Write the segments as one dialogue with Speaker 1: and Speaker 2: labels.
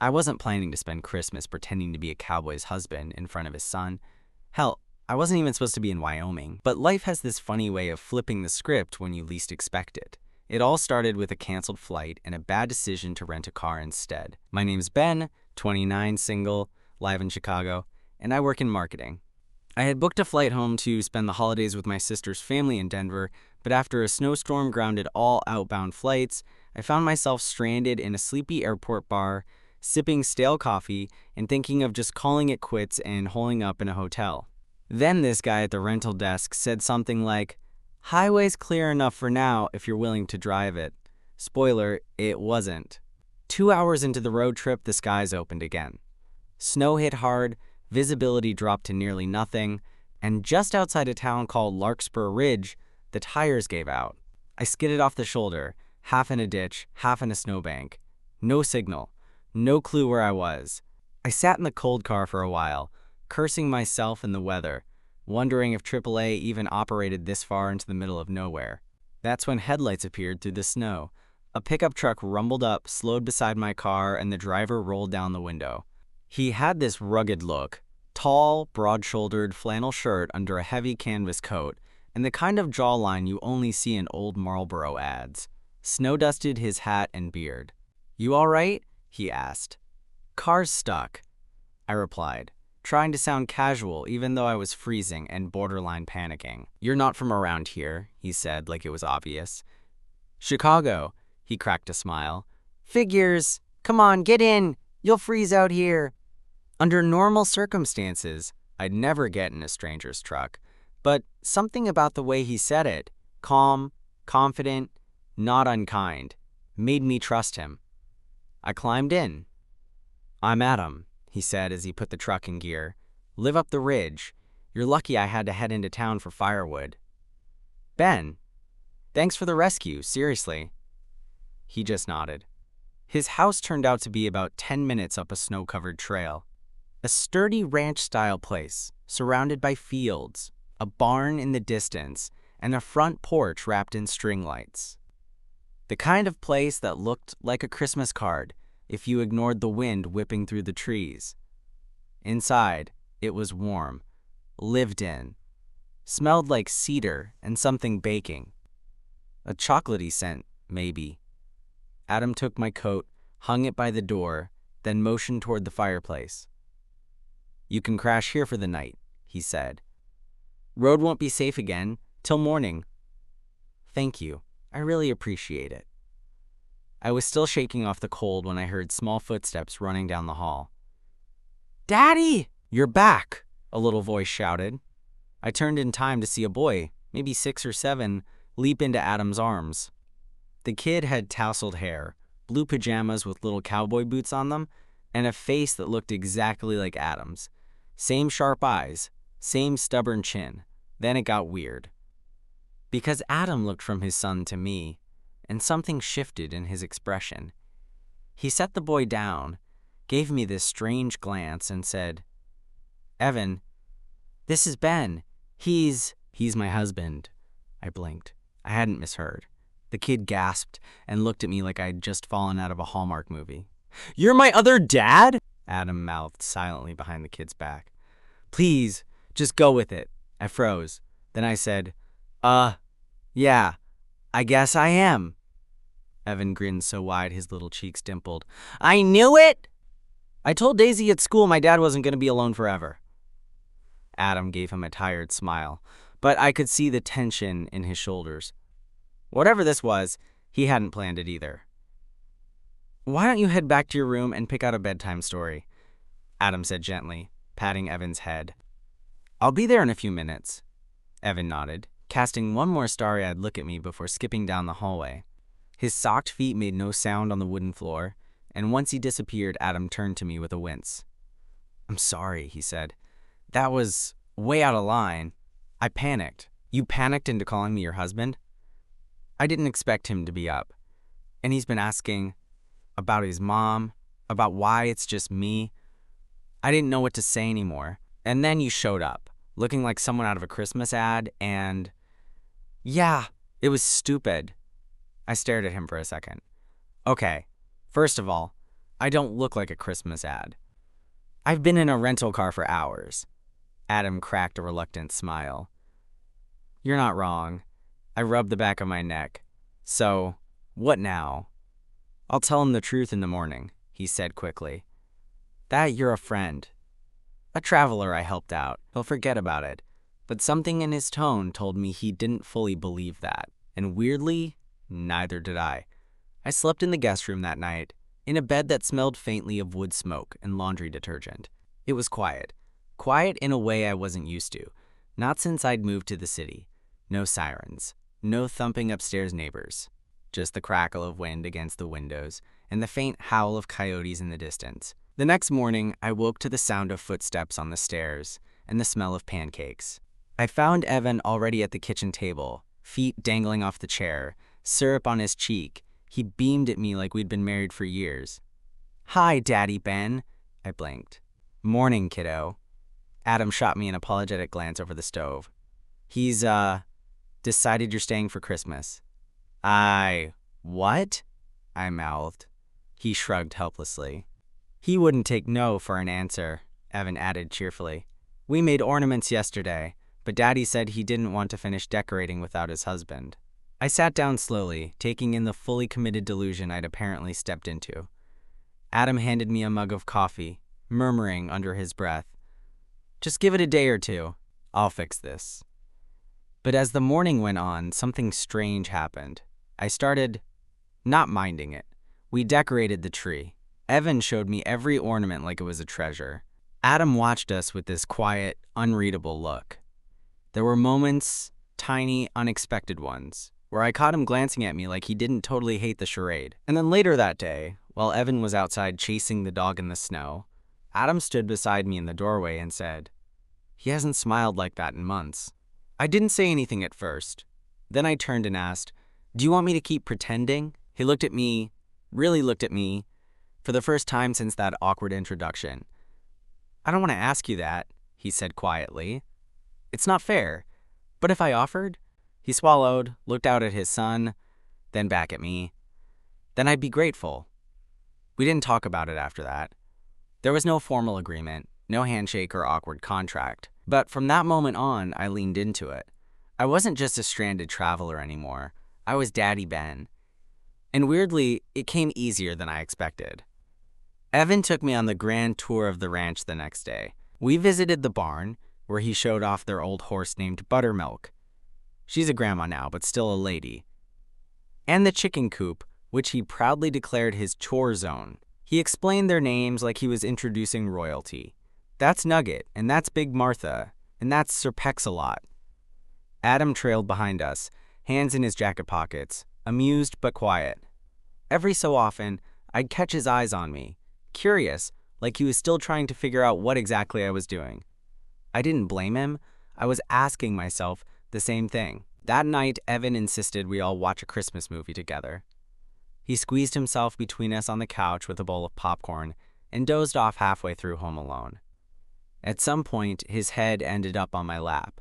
Speaker 1: I wasn't planning to spend Christmas pretending to be a cowboy's husband in front of his son. Hell, I wasn't even supposed to be in Wyoming. But life has this funny way of flipping the script when you least expect it. It all started with a canceled flight and a bad decision to rent a car instead. My name's Ben, 29, single, live in Chicago, and I work in marketing. I had booked a flight home to spend the holidays with my sister's family in Denver, but after a snowstorm grounded all outbound flights, I found myself stranded in a sleepy airport bar, sipping stale coffee and thinking of just calling it quits and holing up in a hotel. Then this guy at the rental desk said something like, "Highway's clear enough for now if you're willing to drive it." Spoiler, it wasn't. 2 hours into the road trip, the skies opened again. Snow hit hard, visibility dropped to nearly nothing, and just outside a town called Larkspur Ridge, the tires gave out. I skidded off the shoulder, half in a ditch, half in a snowbank. No signal, no clue where I was. I sat in the cold car for a while, cursing myself and the weather, wondering if AAA even operated this far into the middle of nowhere. That's when headlights appeared through the snow. A pickup truck rumbled up, slowed beside my car, and the driver rolled down the window. He had this rugged look, tall, broad-shouldered flannel shirt under a heavy canvas coat, and the kind of jawline you only see in old Marlboro ads. Snow-dusted his hat and beard. "You all right?" he asked. "Car's stuck," I replied, trying to sound casual even though I was freezing and borderline panicking. "You're not from around here," he said like it was obvious. "Chicago," he cracked a smile. "Figures. Come on, get in. You'll freeze out here." Under normal circumstances, I'd never get in a stranger's truck, but something about the way he said it, calm, confident, not unkind, made me trust him. I climbed in. "I'm Adam," he said as he put the truck in gear. "Live up the ridge. You're lucky I had to head into town for firewood." "Ben, thanks for the rescue, seriously." He just nodded. His house turned out to be about 10 minutes up a snow-covered trail. A sturdy ranch-style place, surrounded by fields, a barn in the distance, and a front porch wrapped in string lights. The kind of place that looked like a Christmas card if you ignored the wind whipping through the trees. Inside, it was warm, lived in, smelled like cedar and something baking. A chocolatey scent, maybe. Adam took my coat, hung it by the door, then motioned toward the fireplace. "You can crash here for the night," he said. "Road won't be safe again till morning." "Thank you. I really appreciate it." I was still shaking off the cold when I heard small footsteps running down the hall. "Daddy!" "You're back!" a little voice shouted. I turned in time to see a boy, maybe 6 or 7, leap into Adam's arms. The kid had tousled hair, blue pajamas with little cowboy boots on them, and a face that looked exactly like Adam's. Same sharp eyes, same stubborn chin. Then it got weird. Because Adam looked from his son to me, and something shifted in his expression. He set the boy down, gave me this strange glance, and said, "Evan, this is Ben. He's my husband." I blinked. I hadn't misheard. The kid gasped and looked at me like I'd just fallen out of a Hallmark movie. "You're my other dad?" Adam mouthed silently behind the kid's back. "Please, just go with it." I froze. Then I said, yeah, I guess I am." Evan grinned so wide his little cheeks dimpled. "I knew it!" "I told Daisy at school my dad wasn't going to be alone forever." Adam gave him a tired smile, but I could see the tension in his shoulders. Whatever this was, he hadn't planned it either. "Why don't you head back to your room and pick out a bedtime story?" Adam said gently, patting Evan's head. "I'll be there in a few minutes." Evan nodded, casting one more starry-eyed look at me before skipping down the hallway. His socked feet made no sound on the wooden floor, and once he disappeared, Adam turned to me with a wince. "I'm sorry," he said. "That was way out of line. I panicked." "You panicked into calling me your husband?" I didn't expect him to be up. And he's been asking about his mom, about why it's just me. I didn't know what to say anymore. And then you showed up, looking like someone out of a Christmas ad, and yeah, it was stupid. I stared at him for a second. "Okay, first of all, I don't look like a Christmas ad. I've been in a rental car for hours. Adam cracked a reluctant smile. You're not wrong. I rubbed the back of my neck. So, what now? I'll tell him the truth in the morning, he said quickly. That you're a friend. A traveler I helped out. He'll forget about it. But something in his tone told me he didn't fully believe that. And weirdly, neither did I. I slept in the guest room that night, in a bed that smelled faintly of wood smoke and laundry detergent. It was quiet. Quiet in a way I wasn't used to. Not since I'd moved to the city. No sirens. No thumping upstairs neighbors. Just the crackle of wind against the windows and the faint howl of coyotes in the distance. The next morning, I woke to the sound of footsteps on the stairs and the smell of pancakes. I found Evan already at the kitchen table, feet dangling off the chair, syrup on his cheek. He beamed at me like we'd been married for years. Hi, Daddy Ben. I blinked. Morning, kiddo. Adam shot me an apologetic glance over the stove. He's, decided you're staying for Christmas. What? I mouthed. He shrugged helplessly. He wouldn't take no for an answer, Evan added cheerfully. We made ornaments yesterday, but Daddy said he didn't want to finish decorating without his husband. I sat down slowly, taking in the fully committed delusion I'd apparently stepped into. Adam handed me a mug of coffee, murmuring under his breath, Just give it a day or two. I'll fix this. But as the morning went on, something strange happened. I started not minding it. We decorated the tree. Evan showed me every ornament like it was a treasure. Adam watched us with this quiet, unreadable look. There were moments, tiny, unexpected ones, where I caught him glancing at me like he didn't totally hate the charade. And then later that day, while Evan was outside chasing the dog in the snow, Adam stood beside me in the doorway and said, He hasn't smiled like that in months. I didn't say anything at first. Then I turned and asked, Do you want me to keep pretending? He looked at me, really looked at me, for the first time since that awkward introduction. I don't want to ask you that, he said quietly. It's not fair. But if I offered? He swallowed, looked out at his son, then back at me. Then I'd be grateful. We didn't talk about it after that. There was no formal agreement, no handshake or awkward contract. But from that moment on, I leaned into it. I wasn't just a stranded traveler anymore. I was Daddy Ben. And weirdly, it came easier than I expected. Evan took me on the grand tour of the ranch the next day. We visited the barn, where he showed off their old horse named Buttermilk. She's a grandma now, but still a lady. And the chicken coop, which he proudly declared his chore zone. He explained their names like he was introducing royalty. That's Nugget, and that's Big Martha, and that's Sir Pex-a-Lot. Adam trailed behind us, hands in his jacket pockets, amused but quiet. Every so often, I'd catch his eyes on me, curious, like he was still trying to figure out what exactly I was doing. I didn't blame him. I was asking myself the same thing. That night, Evan insisted we all watch a Christmas movie together. He squeezed himself between us on the couch with a bowl of popcorn and dozed off halfway through Home Alone. At some point, his head ended up on my lap.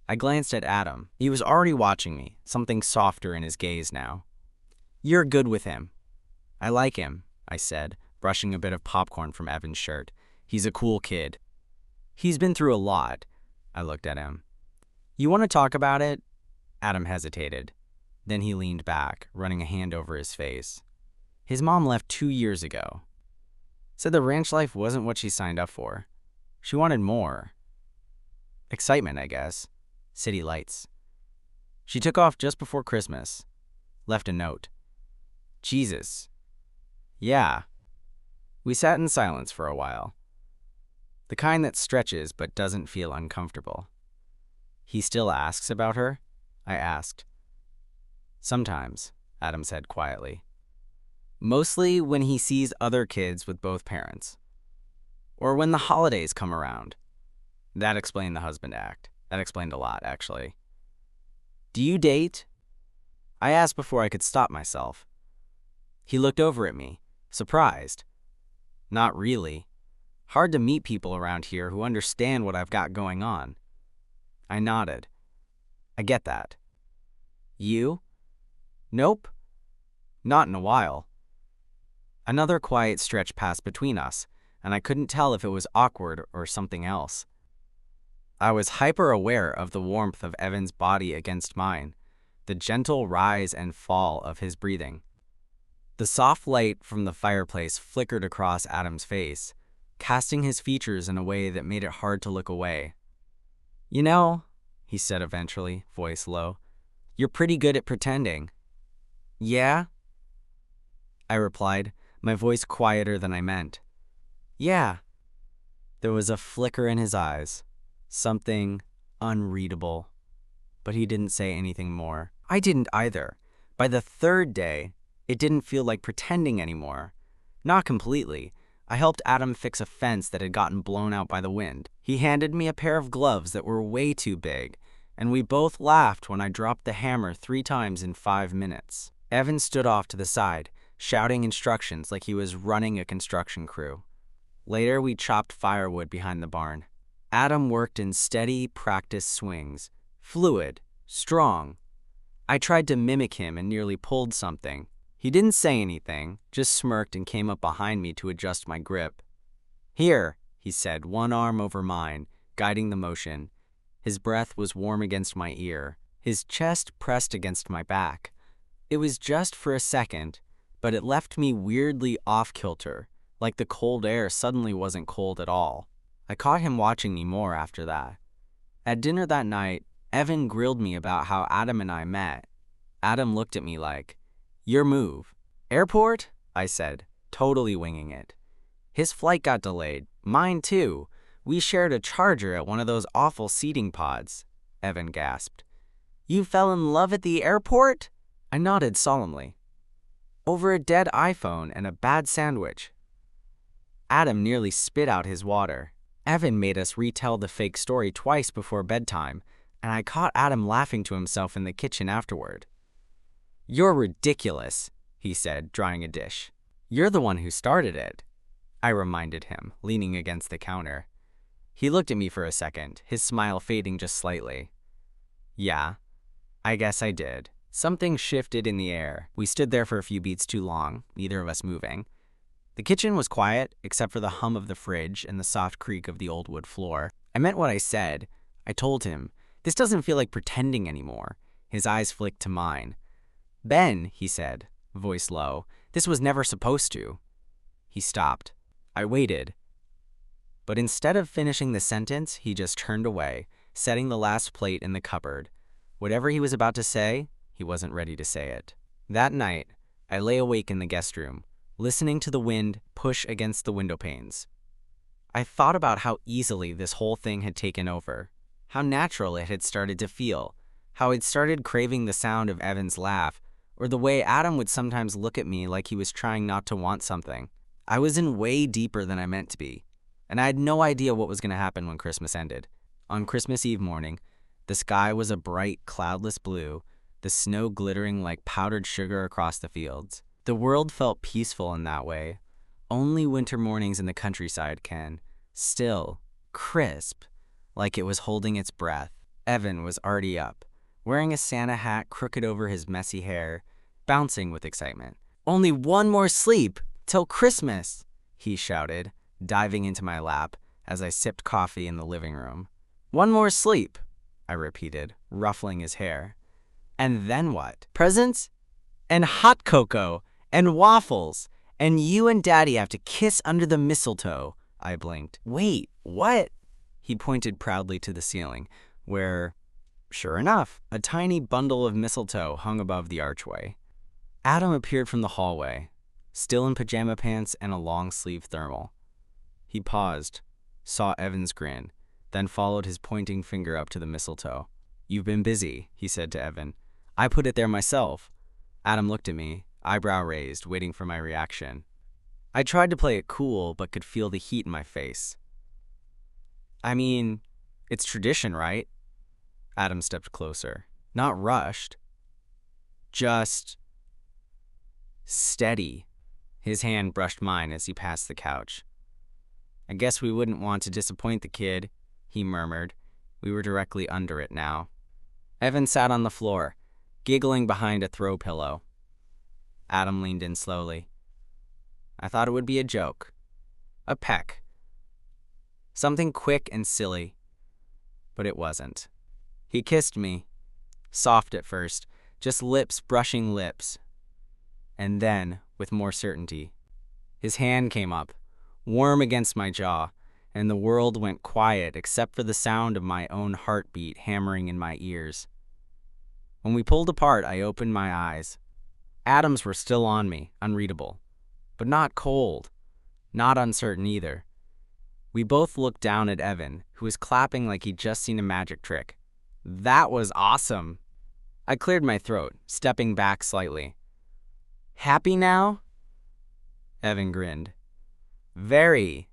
Speaker 1: I glanced at Adam. He was already watching me, something softer in his gaze now. You're good with him. I like him, I said, brushing a bit of popcorn from Evan's shirt. He's a cool kid. He's been through a lot. I looked at him. You want to talk about it? Adam hesitated. Then he leaned back, running a hand over his face. His mom left 2 years ago. Said the ranch life wasn't what she signed up for. She wanted more. Excitement, I guess. City lights. She took off just before Christmas. Left a note. Jesus. Yeah. We sat in silence for a while. The kind that stretches but doesn't feel uncomfortable. He still asks about her? I asked. Sometimes, Adam said quietly. Mostly when he sees other kids with both parents. Or when the holidays come around. That explained the husband act. That explained a lot, actually. Do you date? I asked before I could stop myself. He looked over at me, surprised. Not really. Hard to meet people around here who understand what I've got going on. I nodded. I get that. You? Nope. Not in a while. Another quiet stretch passed between us, and I couldn't tell if it was awkward or something else. I was hyper-aware of the warmth of Evan's body against mine, the gentle rise and fall of his breathing. The soft light from the fireplace flickered across Adam's face, casting his features in a way that made it hard to look away. "You know," he said eventually, voice low, "you're pretty good at pretending." "Yeah?" I replied, my voice quieter than I meant. "Yeah." There was a flicker in his eyes, something unreadable, but he didn't say anything more. I didn't either. By the third day, it didn't feel like pretending anymore. Not completely. I helped Adam fix a fence that had gotten blown out by the wind. He handed me a pair of gloves that were way too big, and we both laughed when I dropped the hammer 3 times in 5 minutes. Evan stood off to the side, shouting instructions like he was running a construction crew. Later, we chopped firewood behind the barn. Adam worked in steady, practiced swings, fluid, strong. I tried to mimic him and nearly pulled something. He didn't say anything, just smirked and came up behind me to adjust my grip. "Here," he said, one arm over mine, guiding the motion. His breath was warm against my ear, his chest pressed against my back. It was just for a second, but it left me weirdly off-kilter, like the cold air suddenly wasn't cold at all. I caught him watching me more after that. At dinner that night, Evan grilled me about how Adam and I met. Adam looked at me like, "Your move." "Airport?" I said, totally winging it. "His flight got delayed. Mine too. We shared a charger at one of those awful seating pods," Evan gasped. "You fell in love at the airport?" I nodded solemnly. "Over a dead iPhone and a bad sandwich." Adam nearly spit out his water. Evan made us retell the fake story twice before bedtime, and I caught Adam laughing to himself in the kitchen afterward. "You're ridiculous," he said, drying a dish. "You're the one who started it," I reminded him, leaning against the counter. He looked at me for a second, his smile fading just slightly. "Yeah, I guess I did." Something shifted in the air. We stood there for a few beats too long, neither of us moving. The kitchen was quiet, except for the hum of the fridge and the soft creak of the old wood floor. I meant what I said. I told him, "This doesn't feel like pretending anymore." His eyes flicked to mine. "Ben," he said, voice low, "this was never supposed to." He stopped. I waited. But instead of finishing the sentence, he just turned away, setting the last plate in the cupboard. Whatever he was about to say, he wasn't ready to say it. That night, I lay awake in the guest room, listening to the wind push against the window panes. I thought about how easily this whole thing had taken over, how natural it had started to feel, how I'd started craving the sound of Evan's laugh, or the way Adam would sometimes look at me like he was trying not to want something. I was in way deeper than I meant to be, and I had no idea what was going to happen when Christmas ended. On Christmas Eve morning, the sky was a bright, cloudless blue, the snow glittering like powdered sugar across the fields. The world felt peaceful in that way. Only winter mornings in the countryside can. Still, crisp, like it was holding its breath. Evan was already up, wearing a Santa hat crooked over his messy hair, bouncing with excitement. "Only one more sleep till Christmas," he shouted, diving into my lap as I sipped coffee in the living room. "One more sleep," I repeated, ruffling his hair. "And then what? Presents? And hot cocoa, and waffles, and you and Daddy have to kiss under the mistletoe," I blinked. "Wait, what?" He pointed proudly to the ceiling, where, sure enough, a tiny bundle of mistletoe hung above the archway. Adam appeared from the hallway, still in pajama pants and a long-sleeve thermal. He paused, saw Evan's grin, then followed his pointing finger up to the mistletoe. "You've been busy," he said to Evan. "I put it there myself." Adam looked at me, eyebrow raised, waiting for my reaction. I tried to play it cool, but could feel the heat in my face. "I mean, it's tradition, right?" Adam stepped closer. "Not rushed. Just steady." His hand brushed mine as he passed the couch. "I guess we wouldn't want to disappoint the kid," he murmured. We were directly under it now. Evan sat on the floor, giggling behind a throw pillow. Adam leaned in slowly. I thought it would be a joke. A peck. Something quick and silly. But it wasn't. He kissed me. Soft at first, just lips brushing lips. And then, with more certainty, his hand came up, warm against my jaw, and the world went quiet except for the sound of my own heartbeat hammering in my ears. When we pulled apart, I opened my eyes. Atoms were still on me, unreadable, but not cold, not uncertain either. We both looked down at Evan, who was clapping like he'd just seen a magic trick. That was awesome! I cleared my throat, stepping back slightly. Happy now? Evan grinned. Very.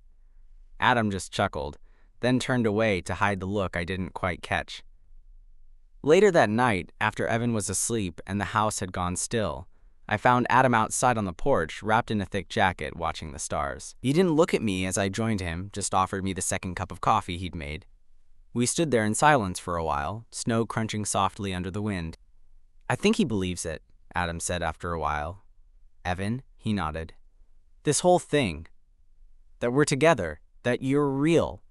Speaker 1: Adam just chuckled, then turned away to hide the look I didn't quite catch. Later that night, after Evan was asleep and the house had gone still, I found Adam outside on the porch, wrapped in a thick jacket, watching the stars. He didn't look at me as I joined him, just offered me the second cup of coffee he'd made. We stood there in silence for a while, snow crunching softly under the wind. I think he believes it, Adam said after a while. Evan, he nodded. This whole thing. That we're together. That you're real.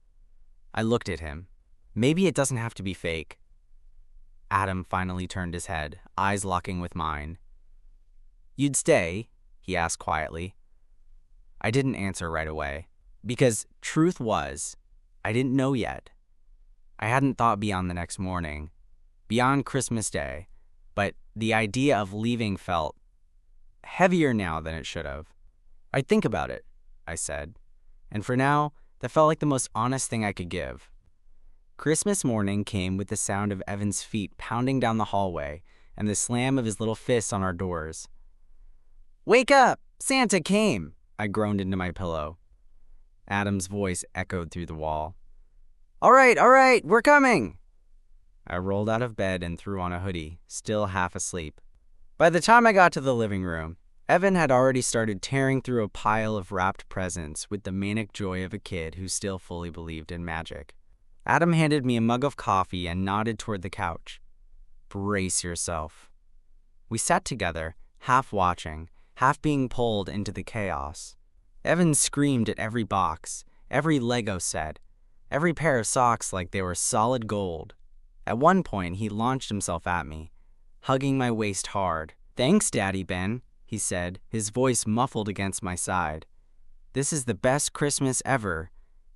Speaker 1: I looked at him. Maybe it doesn't have to be fake. Adam finally turned his head, eyes locking with mine. You'd stay? He asked quietly. I didn't answer right away, because truth was, I didn't know yet. I hadn't thought beyond the next morning, beyond Christmas Day, but the idea of leaving felt heavier now than it should have. I'd think about it, I said, and for now, that felt like the most honest thing I could give. Christmas morning came with the sound of Evan's feet pounding down the hallway and the slam of his little fists on our doors. Wake up! Santa came! I groaned into my pillow. Adam's voice echoed through the wall. All right, we're coming! I rolled out of bed and threw on a hoodie, still half asleep. By the time I got to the living room, Evan had already started tearing through a pile of wrapped presents with the manic joy of a kid who still fully believed in magic. Adam handed me a mug of coffee and nodded toward the couch. Brace yourself. We sat together, half watching, half being pulled into the chaos. Evan screamed at every box, every Lego set, every pair of socks like they were solid gold. At one point, he launched himself at me, hugging my waist hard. Thanks, Daddy Ben, he said, his voice muffled against my side. This is the best Christmas ever.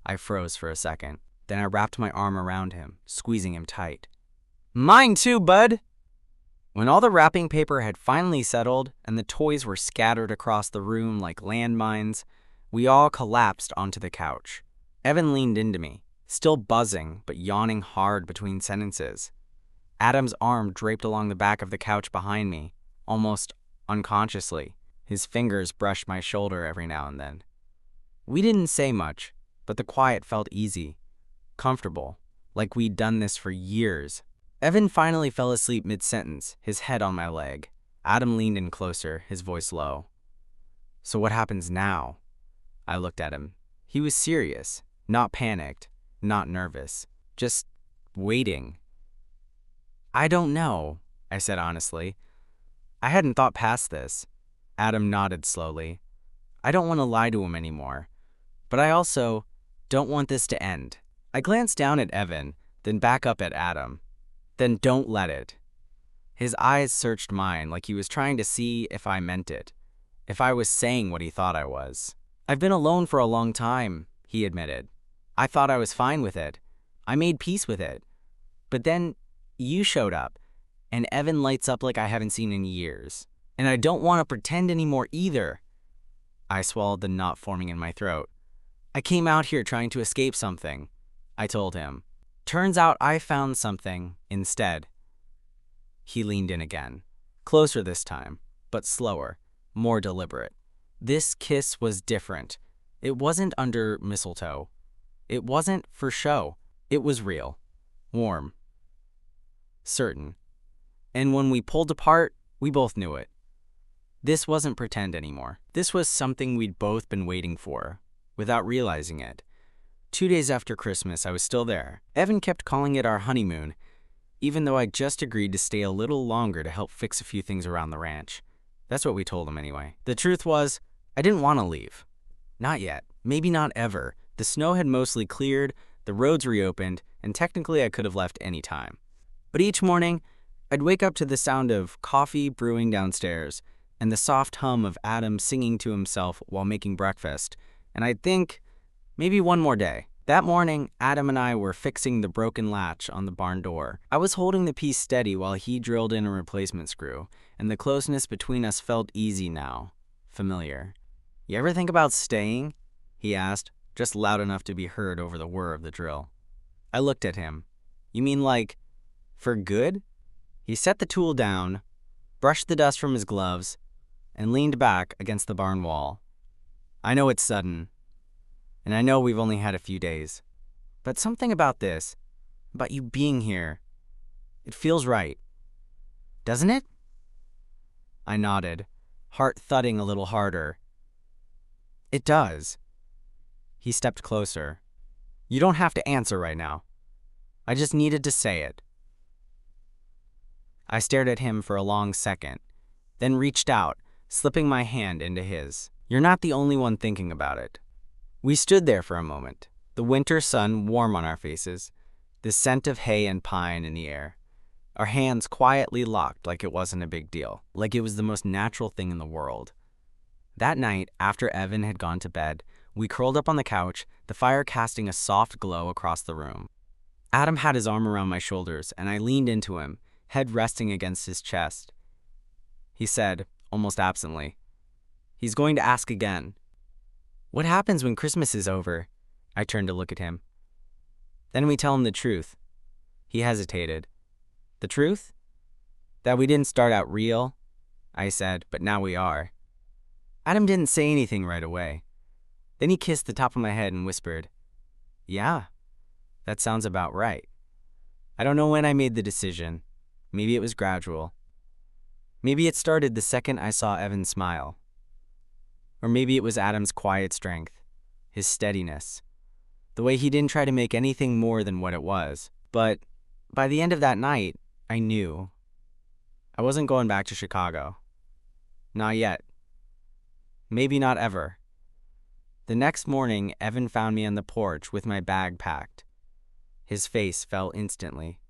Speaker 1: I froze for a second. Then I wrapped my arm around him, squeezing him tight. Mine too, bud! When all the wrapping paper had finally settled and the toys were scattered across the room like landmines, we all collapsed onto the couch. Evan leaned into me, still buzzing but yawning hard between sentences. Adam's arm draped along the back of the couch behind me, almost unconsciously. His fingers brushed my shoulder every now and then. We didn't say much, but the quiet felt easy, comfortable, like we'd done this for years. Evan finally fell asleep mid-sentence, his head on my leg. Adam leaned in closer, his voice low. So what happens now? I looked at him. He was serious, not panicked, not nervous, just waiting. I don't know, I said honestly. I hadn't thought past this. Adam nodded slowly. I don't want to lie to him anymore, but I also don't want this to end. I glanced down at Evan, then back up at Adam. Then don't let it. His eyes searched mine like he was trying to see if I meant it, if I was saying what he thought I was. I've been alone for a long time, he admitted. I thought I was fine with it. I made peace with it. But then you showed up, and Evan lights up like I haven't seen in years. And I don't want to pretend anymore either. I swallowed the knot forming in my throat. I came out here trying to escape something, I told him. Turns out I found something instead. He leaned in again, closer this time, but slower, more deliberate. This kiss was different. It wasn't under mistletoe. It wasn't for show. It was real, warm, certain. And when we pulled apart, we both knew it. This wasn't pretend anymore. This was something we'd both been waiting for, without realizing it. 2 days after Christmas, I was still there. Evan kept calling it our honeymoon, even though I just agreed to stay a little longer to help fix a few things around the ranch. That's what we told him anyway. The truth was, I didn't want to leave. Not yet. Maybe not ever. The snow had mostly cleared, the roads reopened, and technically I could have left any time. But each morning, I'd wake up to the sound of coffee brewing downstairs and the soft hum of Adam singing to himself while making breakfast, and I'd think, maybe one more day. That morning, Adam and I were fixing the broken latch on the barn door. I was holding the piece steady while he drilled in a replacement screw, and the closeness between us felt easy now, familiar. "You ever think about staying?" he asked, just loud enough to be heard over the whir of the drill. I looked at him. "You mean like, for good?" He set the tool down, brushed the dust from his gloves, and leaned back against the barn wall. "I know it's sudden, and I know we've only had a few days, but something about this, about you being here, it feels right. Doesn't it?" I nodded, heart thudding a little harder. "It does." He stepped closer. "You don't have to answer right now. I just needed to say it." I stared at him for a long second, then reached out, slipping my hand into his. "You're not the only one thinking about it." We stood there for a moment, the winter sun warm on our faces, the scent of hay and pine in the air, our hands quietly locked like it wasn't a big deal, like it was the most natural thing in the world. That night, after Evan had gone to bed, we curled up on the couch, the fire casting a soft glow across the room. Adam had his arm around my shoulders, and I leaned into him, head resting against his chest. He said, almost absently, "He's going to ask again." "What happens when Christmas is over?" I turned to look at him. "Then we tell him the truth." He hesitated. "The truth?" "That we didn't start out real," I said, "but now we are." Adam didn't say anything right away. Then he kissed the top of my head and whispered, "Yeah, that sounds about right." I don't know when I made the decision. Maybe it was gradual. Maybe it started the second I saw Evan smile. Or maybe it was Adam's quiet strength, his steadiness, the way he didn't try to make anything more than what it was. But by the end of that night, I knew. I wasn't going back to Chicago. Not yet. Maybe not ever. The next morning, Evan found me on the porch with my bag packed. His face fell instantly.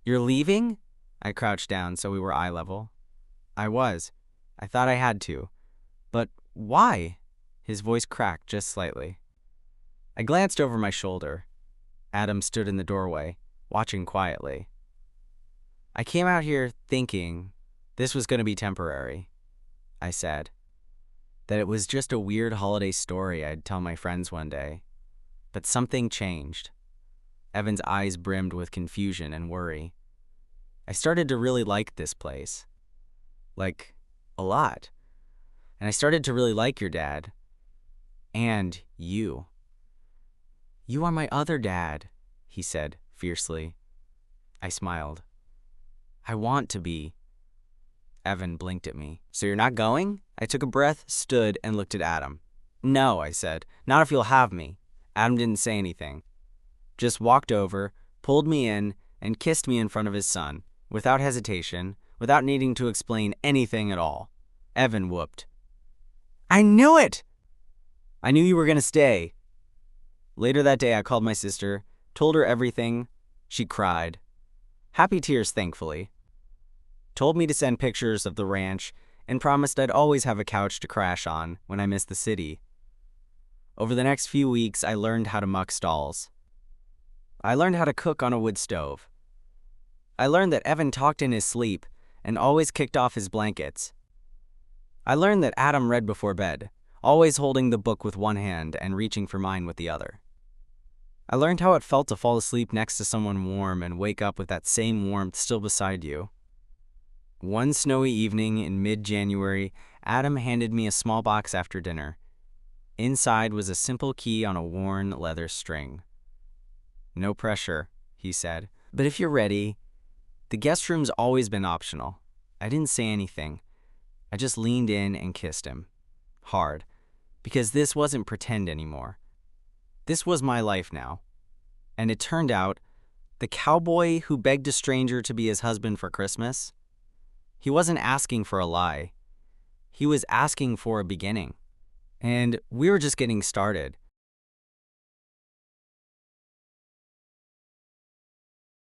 Speaker 1: "You're leaving?" I crouched down so we were eye level. I was. I thought I had to. "But why?" His voice cracked just slightly. I glanced over my shoulder. Adam stood in the doorway, watching quietly. "I came out here thinking this was going to be temporary," I said. That it was just a weird holiday story I'd tell my friends one day. But something changed. Evan's eyes brimmed with confusion and worry. I started to really like this place. Like, a lot. And I started to really like your dad. And you. "You are my other dad," he said fiercely. I smiled. "I want to be." Evan blinked at me. "So you're not going?" I took a breath, stood, and looked at Adam. "No," I said. "Not if you'll have me." Adam didn't say anything. Just walked over, pulled me in, and kissed me in front of his son, without hesitation, without needing to explain anything at all. Evan whooped. "I knew it! I knew you were going to stay." Later that day, I called my sister, told her everything. She cried. Happy tears, thankfully. Told me to send pictures of the ranch and promised I'd always have a couch to crash on when I missed the city. Over the next few weeks, I learned how to muck stalls. I learned how to cook on a wood stove. I learned that Evan talked in his sleep and always kicked off his blankets. I learned that Adam read before bed, always holding the book with one hand and reaching for mine with the other. I learned how it felt to fall asleep next to someone warm and wake up with that same warmth still beside you. One snowy evening in mid-January, Adam handed me a small box after dinner. Inside was a simple key on a worn leather string. "No pressure," he said, "but if you're ready." The guest room's always been optional. I didn't say anything. I just leaned in and kissed him. Hard. Because this wasn't pretend anymore. This was my life now. And it turned out, the cowboy who begged a stranger to be his husband for Christmas, he wasn't asking for a lie. He was asking for a beginning. And we were just getting started.